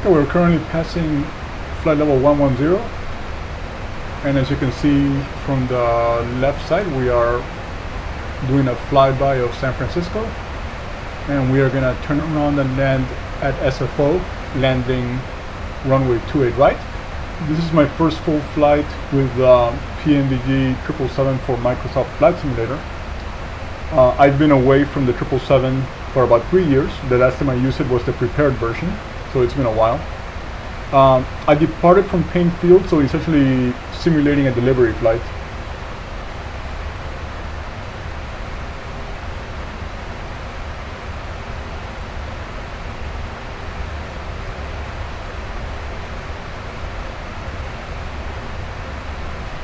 We're currently passing flight level 110, and as you can see from the left side, we are doing a flyby of San Francisco, and we are going to turn around and land at SFO, landing runway 28 right. This is my first full flight with PNVG 777 for Microsoft Flight Simulator. I've been away from the 777 for about 3 years. The last time I used it was the prepared version, so it's been a while. I departed from Payne Field, so essentially simulating a delivery flight.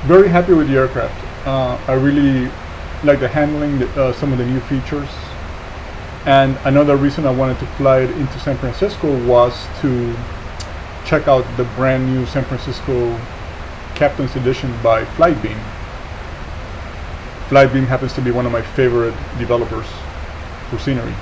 Very happy with the aircraft. I really like the handling, some of the new features. And another reason I wanted to fly it into San Francisco was to check out the brand new San Francisco Captain's Edition by Flightbeam. Flightbeam happens to be one of my favorite developers for scenery.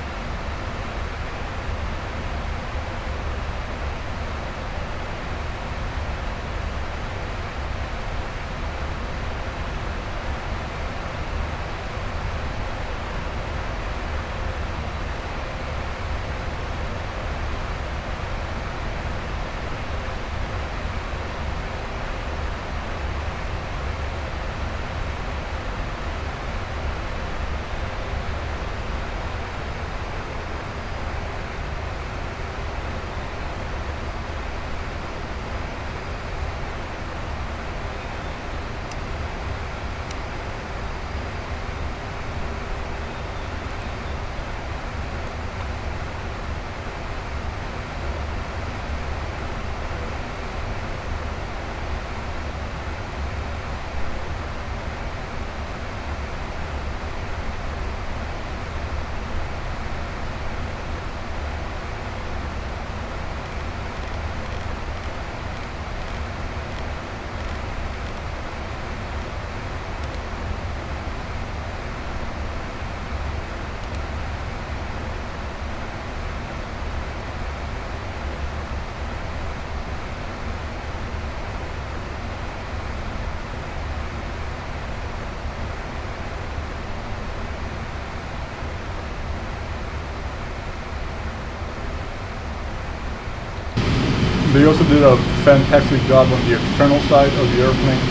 They also did a fantastic job on the external side of the airplane.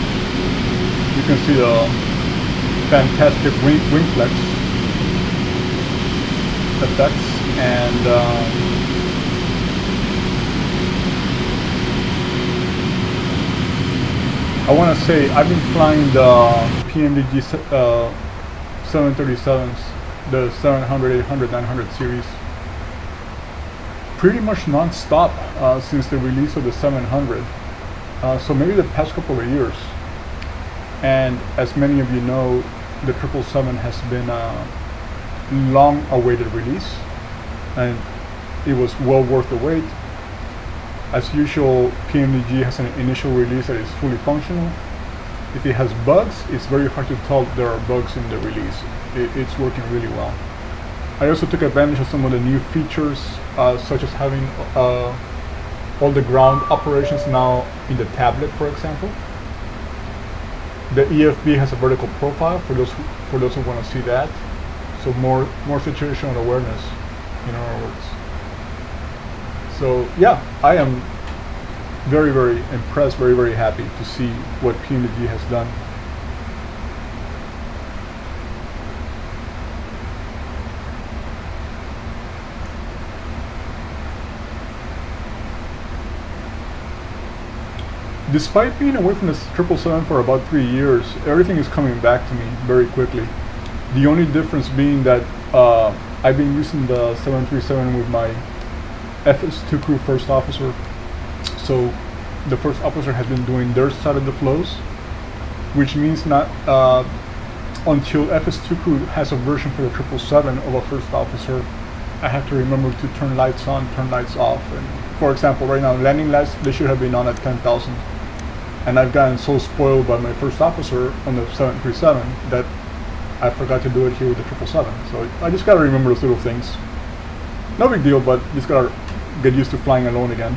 You can see the fantastic wing flex effects, and I want to say I've been flying the PNVG 737s, the 700, 800, 900 series pretty much non-stop since the release of the 700, so maybe the past couple of years. And as many of you know, the 777 has been a long-awaited release, and it was well worth the wait. As usual, PNVG has an initial release that is fully functional. If it has bugs, it's very hard to tell there are bugs in the release. It's working really well. I also took advantage of some of the new features, such as having all the ground operations now in the tablet, for example. The EFB has a vertical profile for those who want to see that. So more situational awareness, in other words. So yeah, I am very, very impressed, very, very happy to see what PNVG has done. Despite being away from the 777 for about 3 years, everything is coming back to me very quickly. The only difference being that I've been using the 737 with my FS2 crew first officer. So the first officer has been doing their side of the flows, which means not until FS2 crew has a version for the 777 of a first officer, I have to remember to turn lights on, turn lights off. And for example, right now landing lights, they should have been on at 10,000. And I've gotten so spoiled by my first officer on the 737 that I forgot to do it here with the 777. So I just gotta remember those little things. No big deal, but just gotta get used to flying alone again.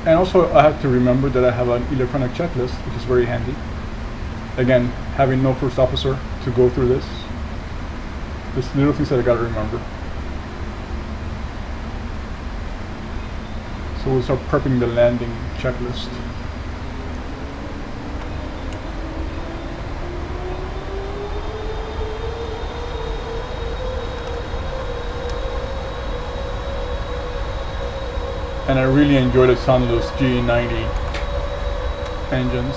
And also I have to remember that I have an electronic checklist, which is very handy. Again, having no first officer to go through this. There's little things that I gotta remember. So we'll start prepping the landing checklist. And I really enjoy the sound of those G90 engines.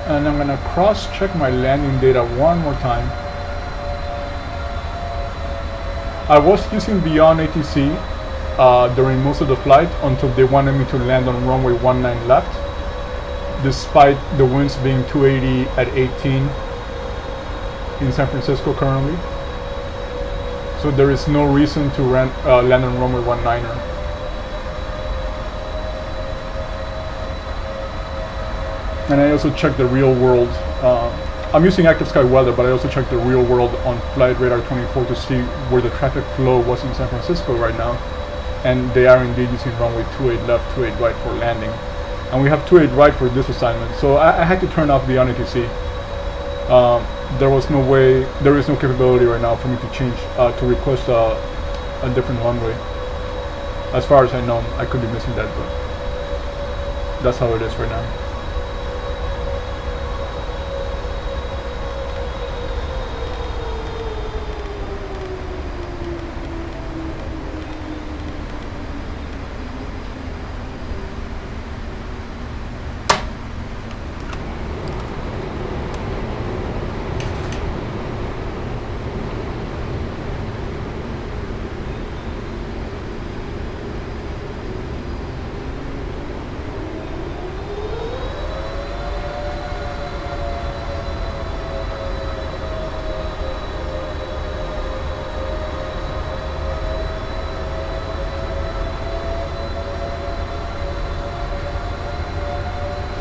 And I'm gonna cross-check my landing data one more time. I was using Beyond ATC during most of the flight until they wanted me to land on runway 19 left, despite the winds being 280 at 18 in San Francisco currently. So there is no reason to land on runway 19er. And I also checked the real world. I'm using Active Sky Weather, but I also checked the real world on Flight Radar 24 to see where the traffic flow was in San Francisco right now. And they are indeed using runway 28 left, 28 right for landing. And we have 28 right for this assignment. So I had to turn off the ATC. There was no way, there is no capability right now for me to change, to request a different runway. As far as I know, I could be missing that, but that's how it is right now.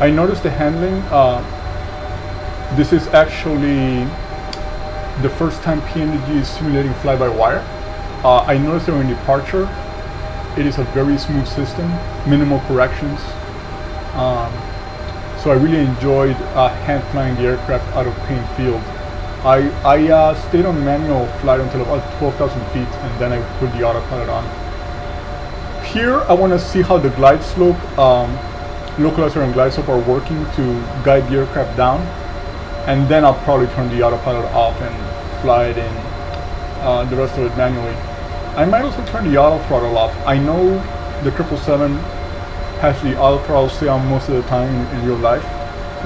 I noticed the handling. This is actually the first time PNG is simulating fly-by-wire. I noticed during departure, it is a very smooth system, minimal corrections. So I really enjoyed hand flying the aircraft out of Paine Field. I stayed on manual flight until about 12,000 feet, and then I put the autopilot on. Here, I want to see how the glide slope, localizer and glide slope are working to guide the aircraft down, and then I'll probably turn the autopilot off and fly it in the rest of it manually. I might also turn the auto throttle off. I know the 777 has the auto throttle stay on most of the time in real life,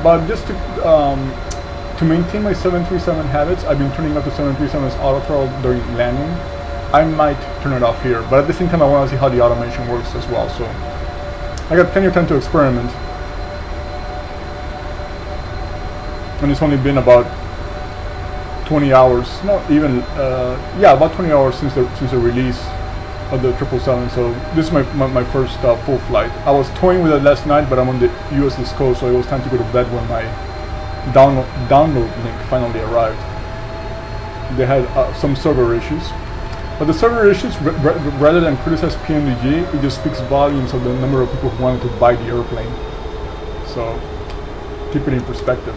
but just to maintain my 737 habits, I've been turning up the 737's auto throttle during landing. I might turn it off here, but at the same time I want to see how the automation works as well, so I got plenty of time to experiment. And it's only been about 20 hours, not even, yeah, about 20 hours since the release of the 777, so this is my first full flight. I was toying with it last night, but I'm on the US East Coast, so it was time to go to bed when my download link finally arrived. They had some server issues, but the server issues, rather than criticize PMDG, it just speaks volumes of the number of people who wanted to buy the airplane. So keep it in perspective.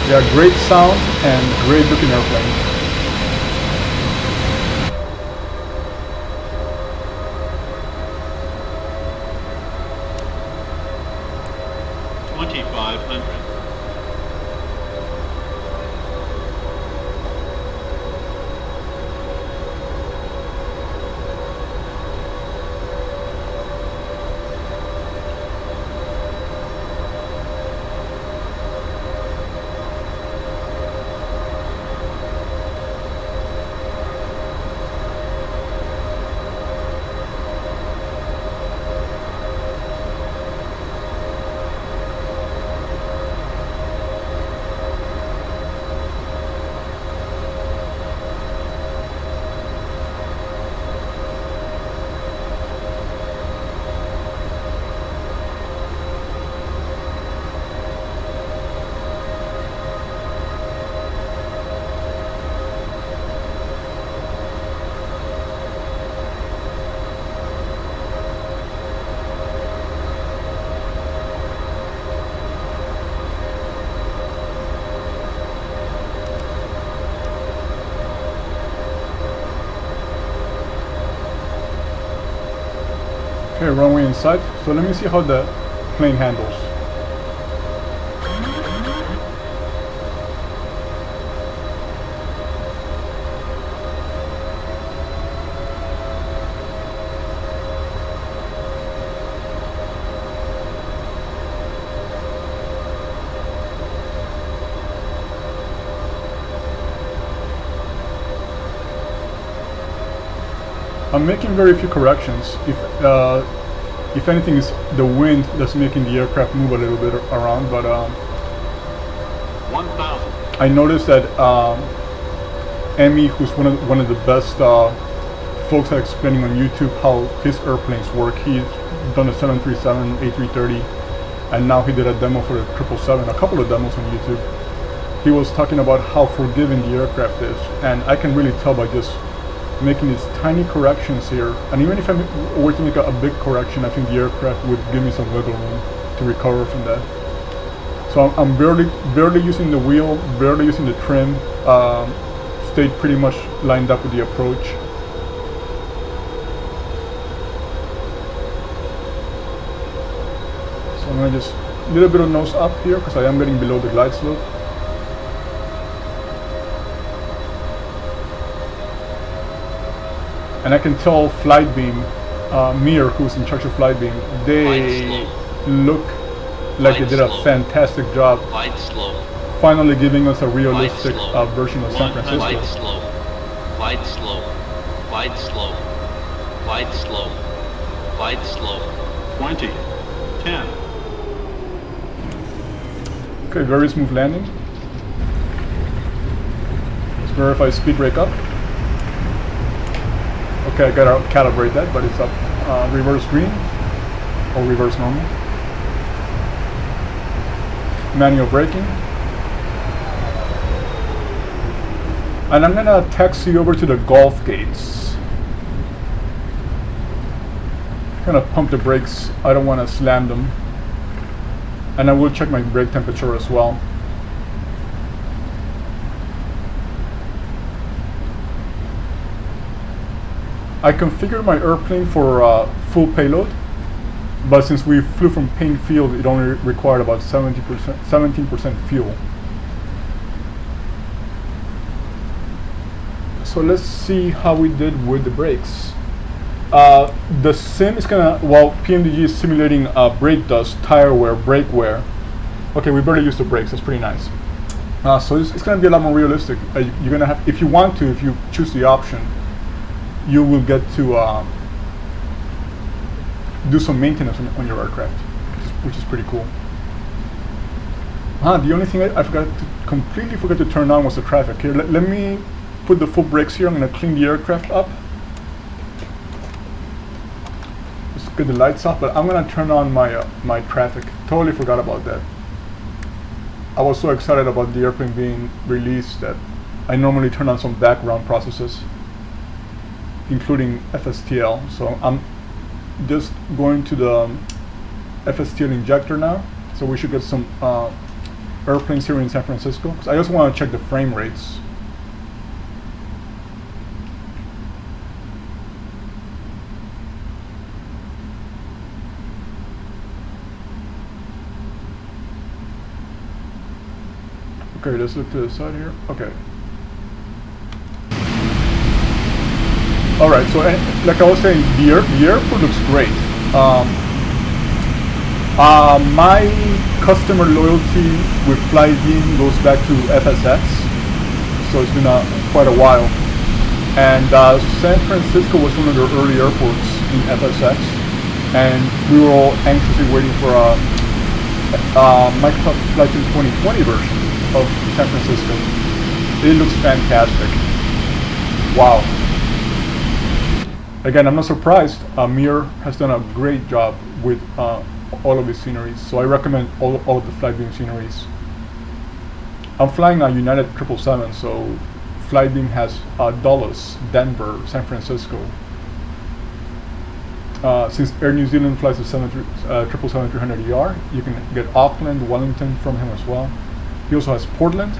Yeah, great sound and great looking airplane. Okay, runway in sight. So let me see how the plane handles. I'm making very few corrections. If anything, is the wind that's making the aircraft move a little bit around. But 1,000. I noticed that Emmy, who's one of the best folks at explaining on YouTube how his airplanes work. He's done a 737, A330, and now he did a demo for the 777. A couple of demos on YouTube. He was talking about how forgiving the aircraft is, and I can really tell by just making these tiny corrections here. And even if I were to make a big correction, I think the aircraft would give me some wiggle room to recover from that. So I'm barely using the wheel, barely using the trim. Stayed pretty much lined up with the approach. So I'm gonna just a little bit of nose up here because I am getting below the glide slope. And I can tell Flightbeam, Mir, who's in charge of Flightbeam, they look like they did a fantastic job. Finally giving us a realistic version of San Francisco. Glide slow. Glide slow. Glide slow. Glide slow. Glide slow. 20. 10. Okay, very smooth landing. Let's verify speed brake up. Okay, I gotta calibrate that, but it's up. Reverse green or reverse normal. Manual braking. And I'm gonna taxi over to the Gulf gates. Gonna pump the brakes. I don't want to slam them. And I will check my brake temperature as well. I configured my airplane for full payload, but since we flew from Payne Field, it only required about 17% fuel. So let's see how we did with the brakes. The sim is gonna, well, PMDG is simulating brake dust, tire wear, brake wear. Okay, we better use the brakes, that's pretty nice. So it's gonna be a lot more realistic. You're gonna have, if you want to, if you choose the option, you will get to do some maintenance on your aircraft, which is pretty cool. The only thing I completely forgot to turn on was the traffic. Here, let me put the full brakes here. I'm going to clean the aircraft up. Just get the lights off, but I'm going to turn on my traffic. Totally forgot about that. I was so excited about the airplane being released that I normally turn on some background processes, including FSTL. So I'm just going to the FSTL injector now. So we should get some airplanes here in San Francisco. 'Cause I also want to check the frame rates. Okay, let's look to the side here. Okay. All right, so like I was saying, the airport looks great. My customer loyalty with Flightbeam goes back to FSX, so it's been quite a while. And San Francisco was one of their early airports in FSX, and we were all anxiously waiting for a Microsoft Flightbeam 2020 version of San Francisco. It looks fantastic. Wow. Again, I'm not surprised. Mir has done a great job with all of his sceneries, so I recommend all of the Flightbeam sceneries. I'm flying a United 777, so Flightbeam has Dulles, Denver, San Francisco. Since Air New Zealand flies the 777-300ER, you can get Auckland, Wellington from him as well. He also has Portland,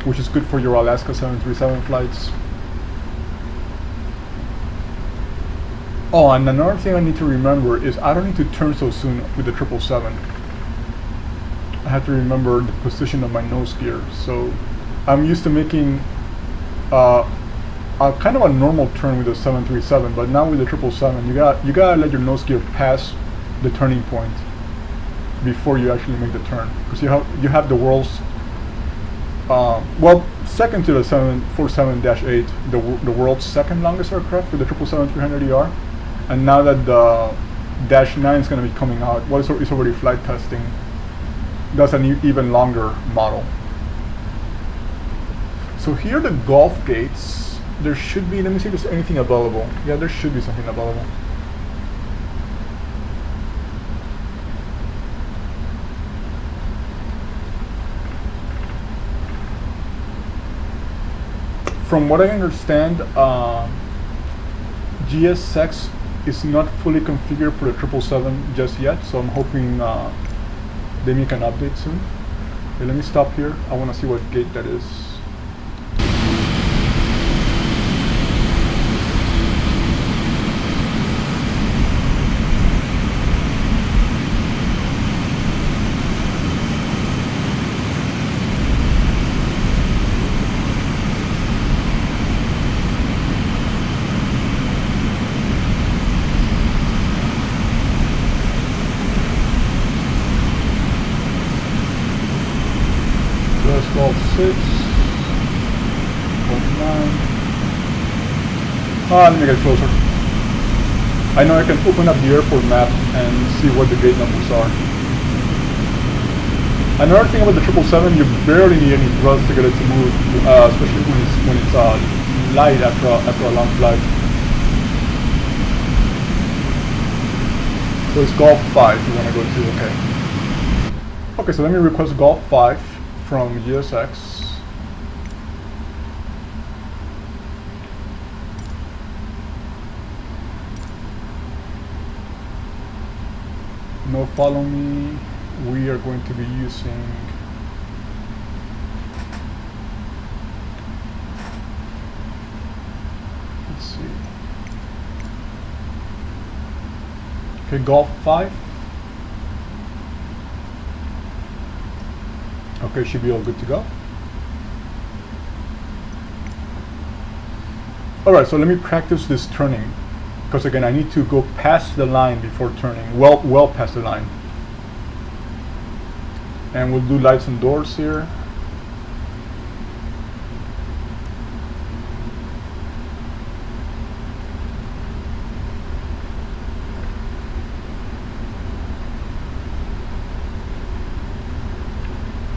which is good for your Alaska 737 flights. Oh, and another thing I need to remember is I don't need to turn so soon with the 777. I have to remember the position of my nose gear. So I'm used to making a kind of a normal turn with the 737, but now with the 777, you gotta let your nose gear pass the turning point before you actually make the turn, because you have the world's well, second to the 747-8, the world's second longest aircraft with the 777-300ER, and now that the Dash 9 is going to be coming out, well, it's already flight testing. That's an even longer model. So here are the Gulf gates. There should be, let me see if there's anything available. Yeah, there should be something available. From what I understand, GSX is not fully configured for the 777 just yet, so I'm hoping they make an update soon. Okay, let me stop here. I want to see what gate that is. Golf 6, Golf 9. Let me get closer. I know I can open up the airport map and see what the gate numbers are. Another thing about the 777, you barely need any thrust to get it to move, especially when it's light after a long flight. So it's Golf 5 you want to go to, okay. Okay, so let me request Golf 5 from GSX. No, follow me. We are going to be using let's see. Okay, Golf 5. Okay, should be all good to go. Alright, so let me practice this turning, because again I need to go past the line before turning, well past the line. And we'll do lights and doors here.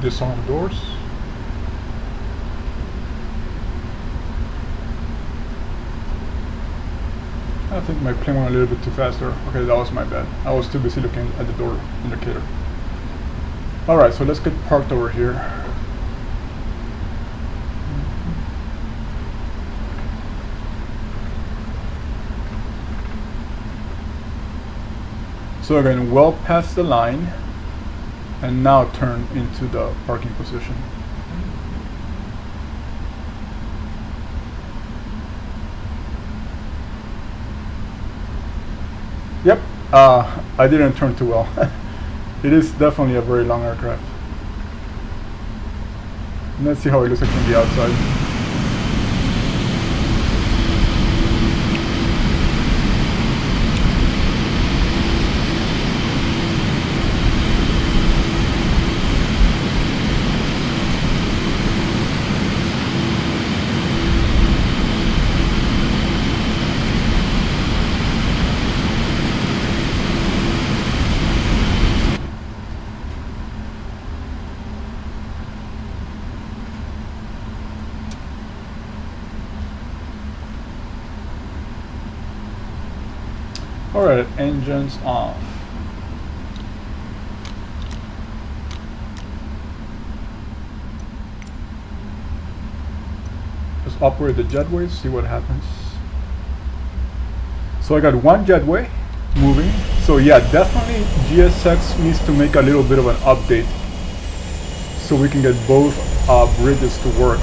Disarm doors. I think my plane went a little bit too fast there. Okay, that was my bad. I was too busy looking at the door indicator. Alright, so let's get parked over here. So again, well past the line. And now turn into the parking position. Yep, I didn't turn too well. It is definitely a very long aircraft. Let's see how it looks like from the outside. Alright, engines off. Just operate the jetway, see what happens. So I got one jetway moving. So yeah, definitely GSX needs to make a little bit of an update so we can get both bridges to work.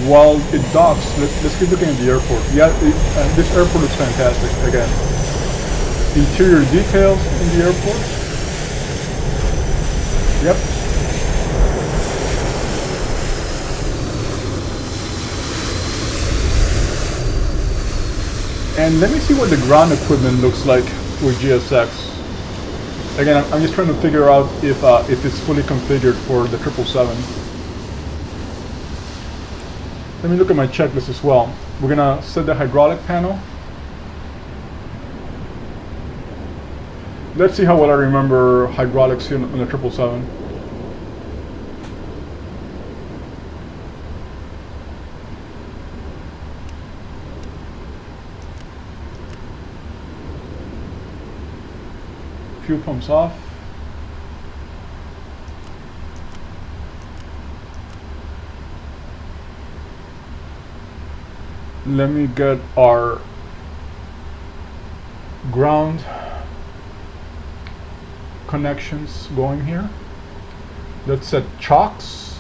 while it docks, let's keep looking at the airport. Yeah, this airport is fantastic. Again, interior details in the airport. Yep. And let me see what the ground equipment looks like with GSX. Again, I'm just trying to figure out if it's fully configured for the 777. Let me look at my checklist as well. We're gonna set the hydraulic panel. Let's see how well I remember hydraulics here on the 777. Fuel pumps off. Let me get our ground connections going here. Let's set chocks.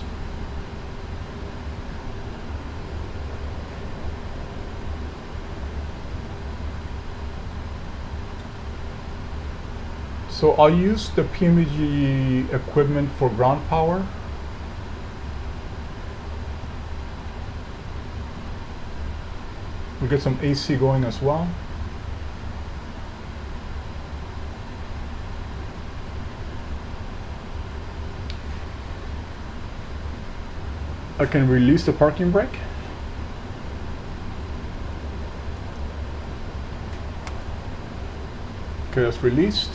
So I'll use the PMDG equipment for ground power. We'll get some AC going as well. I can release the parking brake. Okay, that's released.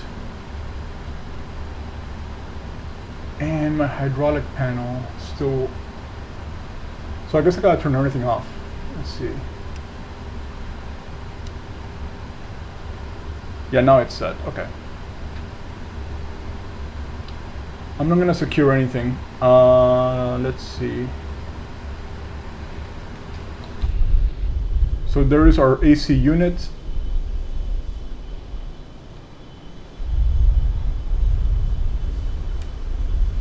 And my hydraulic panel still. So I guess I gotta turn everything off. Let's see. Yeah, now it's set. Okay. I'm not gonna secure anything. Let's see. So there is our AC unit.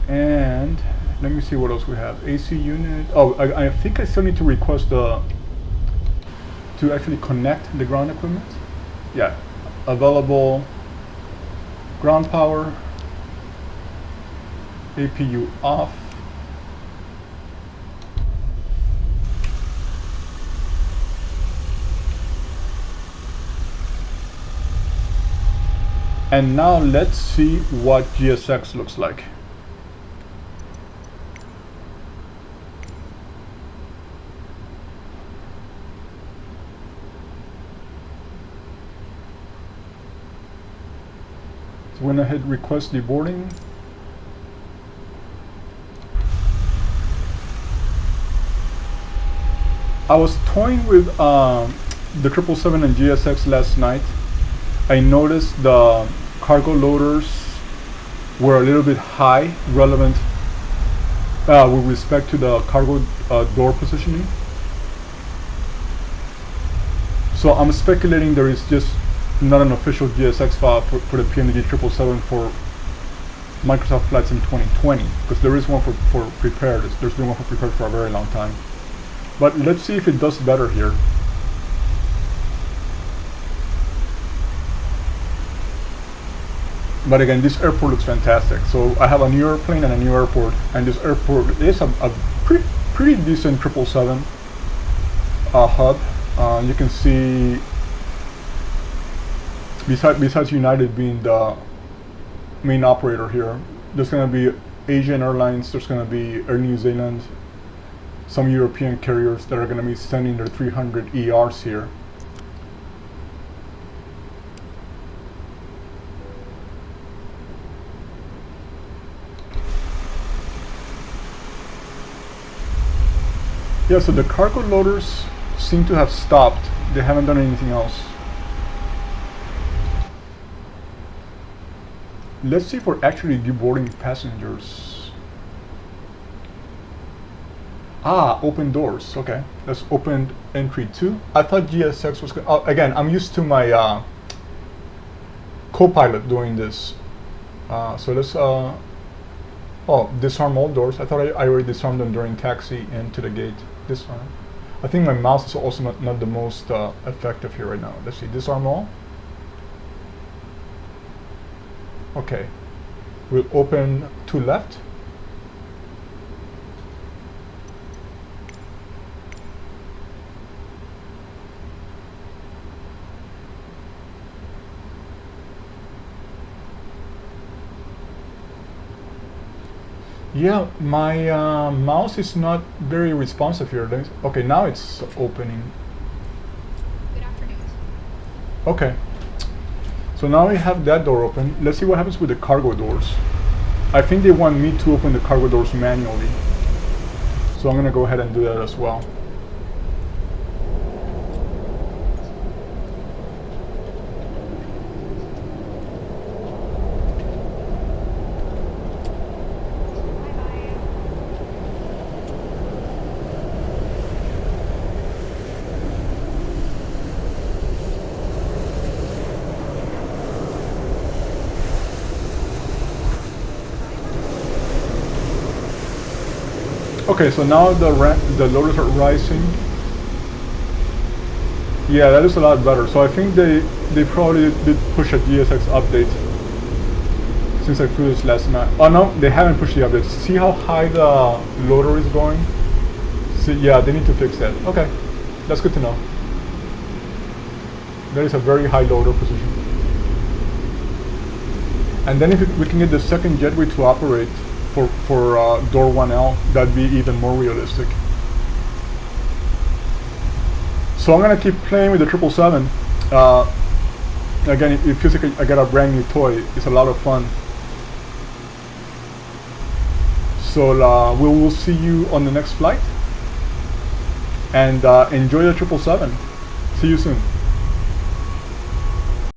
And let me see what else we have. AC unit. Oh, I think I still need to request to actually connect the ground equipment. Yeah, available ground power. APU off. And now let's see what GSX looks like. So when I hit request deboarding, I was toying with the 777 and GSX last night. I noticed the cargo loaders were a little bit high, relevant with respect to the cargo door positioning. So I'm speculating there is just not an official GSX file for the PMDG 777 for Microsoft Flight Sim 2020, because there is one for prepared. There's been one for prepared for a very long time. But let's see if it does better here. But again, this airport looks fantastic. So I have a new airplane and a new airport, and this airport is a pretty decent 777 hub. You can see, besides United being the main operator here, there's going to be Asian Airlines, there's going to be Air New Zealand, some European carriers that are going to be sending their 300 ERs here. Yeah, so the cargo loaders seem to have stopped. They haven't done anything else. Let's see if we're actually deboarding passengers. Ah, open doors. Okay, let's open entry 2. I thought GSX was good. Again, I'm used to my co-pilot doing this. So let's Oh, disarm all doors. I thought I already disarmed them during taxi and to the gate. Disarm. I think my mouse is also not the most effective here right now. Let's see, disarm all. Okay. We'll open to left. Yeah, my mouse is not very responsive here. Okay, now it's opening. Good afternoon. Okay. So now we have that door open. Let's see what happens with the cargo doors. I think they want me to open the cargo doors manually. So I'm gonna go ahead and do that as well. Okay, so now the loaders are rising. Yeah, that is a lot better. So I think they probably did push a GSX update since I flew this last night. Oh no, they haven't pushed the update. See how high the loader is going? See, yeah, they need to fix that. Okay, that's good to know. That is a very high loader position. And then if we can get the second jetway to operate for door 1L, that'd be even more realistic. So I'm gonna keep playing with the 777. Again, it feels like I got a brand new toy. It's a lot of fun. So we will see you on the next flight. And enjoy the 777. See you soon.